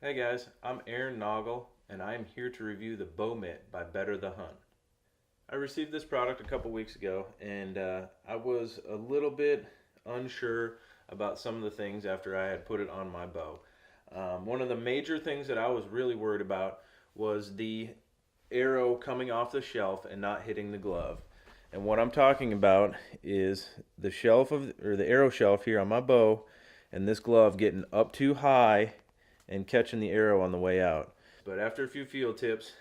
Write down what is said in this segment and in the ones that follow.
Hey guys, I'm Aaron Noggle, and I am here to review the Bow Mitt by Better the Hunt. I received this product a couple weeks ago, and I was a little bit unsure about some of the things after I had put it on my bow. One of the major things that I was really worried about was the arrow coming off the shelf and not hitting the glove. And what I'm talking about is the shelf of or the arrow shelf here on my bow and this glove getting up too high and catching the arrow on the way out. But after a few field tips,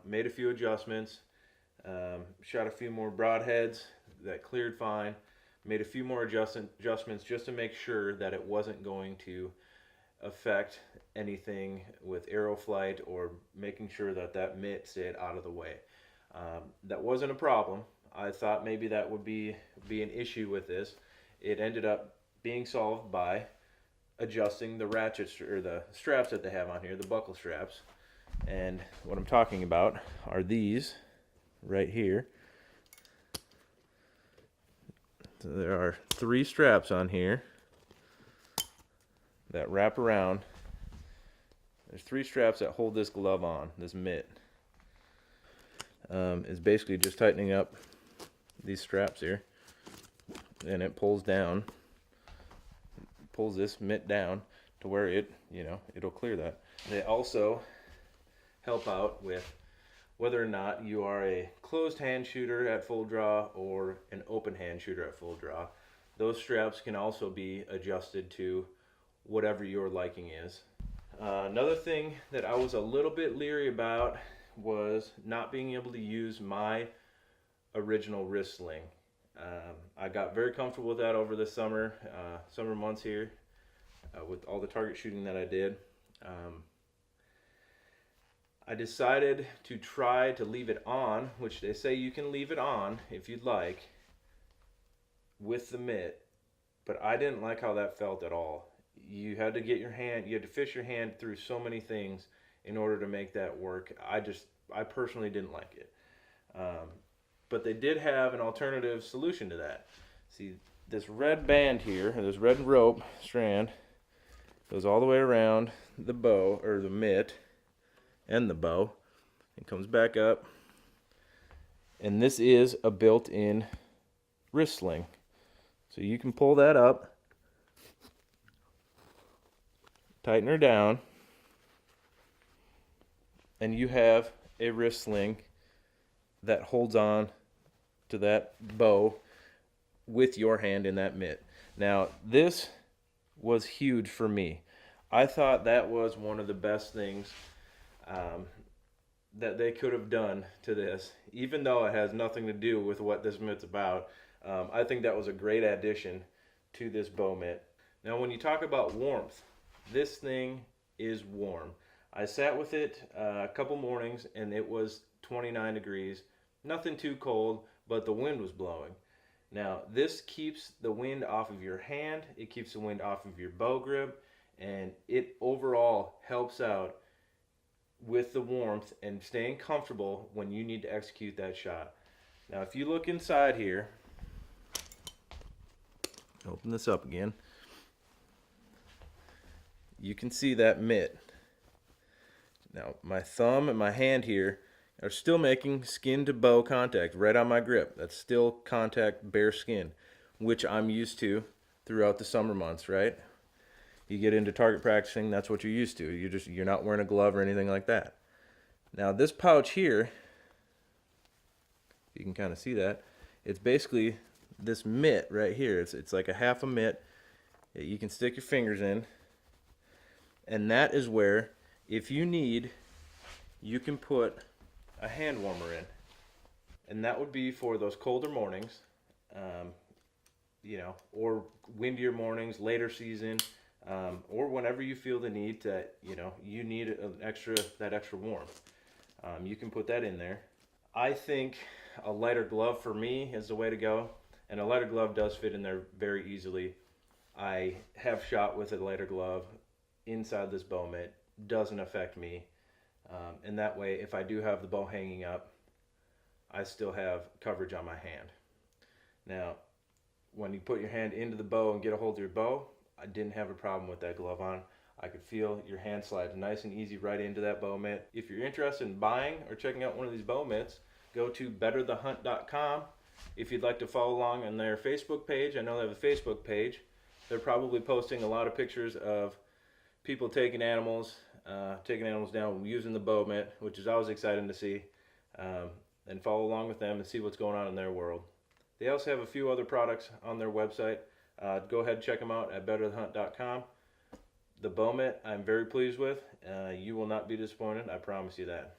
made a few adjustments, shot a few more broadheads that cleared fine, made a few more adjustments just to make sure that it wasn't going to affect anything with arrow flight or making sure that that mitt stayed out of the way. That wasn't a problem. I thought maybe that would be an issue with this. It ended up being solved by adjusting the ratchets or the straps that they have on here, the buckle straps. And what I'm talking about are these right here. So there are 3 straps on here that wrap around. There's 3 straps that hold this glove on, this mitt. It's basically just tightening up these straps here, and it pulls down, pulls this mitt down to where it'll clear that. They also help out with whether or not you are a closed hand shooter at full draw or an open hand shooter at full draw. Those straps can also be adjusted to whatever your liking is. Another thing that I was a little bit leery about was not being able to use my original wrist sling. I got very comfortable with that over the summer months here with all the target shooting that I did. I decided to try to leave it on, which they say you can leave it on if you'd like with the mitt, but I didn't like how that felt at all. You had to fish your hand through so many things in order to make that work. I personally didn't like it. But they did have an alternative solution to that. See, this red band here, or this red rope strand, goes all the way around the bow, or the mitt, and the bow, and comes back up. And this is a built-in wrist sling. So you can pull that up, tighten her down, and you have a wrist sling that holds on to that bow with your hand in that mitt. Now, this was huge for me. I thought that was one of the best things that they could have done to this, even though it has nothing to do with what this mitt's about. I think that was a great addition to this bow mitt. Now, when you talk about warmth, this thing is warm. I sat with it a couple mornings and it was 29 degrees. Nothing too cold, but the wind was blowing. Now, this keeps the wind off of your hand, it keeps the wind off of your bow grip, and it overall helps out with the warmth and staying comfortable when you need to execute that shot. Now, if you look inside here, open this up again, you can see that mitt. Now, my thumb and my hand here are still making skin to bow contact right on my grip. That's still contact, bare skin, which I'm used to throughout the summer months, right? You get into target practicing, that's what you're used to. You're not wearing a glove or anything like that. Now, this pouch here, you can kind of see that, it's basically this mitt right here. It's like a half a mitt that you can stick your fingers in, and that is where, if you need, you can put a hand warmer in, and that would be for those colder mornings, or windier mornings, later season, or whenever you feel the need to, you need that extra warmth. You can put that in there. I think a lighter glove for me is the way to go, and a lighter glove does fit in there very easily. I have shot with a lighter glove inside this bow mitt, doesn't affect me. And that way, if I do have the bow hanging up, I still have coverage on my hand. Now, when you put your hand into the bow and get a hold of your bow, I didn't have a problem with that glove on. I could feel your hand slide nice and easy right into that bow mitt. If you're interested in buying or checking out one of these bow mitts, go to betterthehunt.com. If you'd like to follow along on their Facebook page, I know they have a Facebook page. They're probably posting a lot of pictures of people taking animals down using the bow mitt, which is always exciting to see. And follow along with them and see what's going on in their world. They also have a few other products on their website. Go ahead and check them out at betterthehunt.com. The bow mitt I'm very pleased with. You will not be disappointed, I promise you that.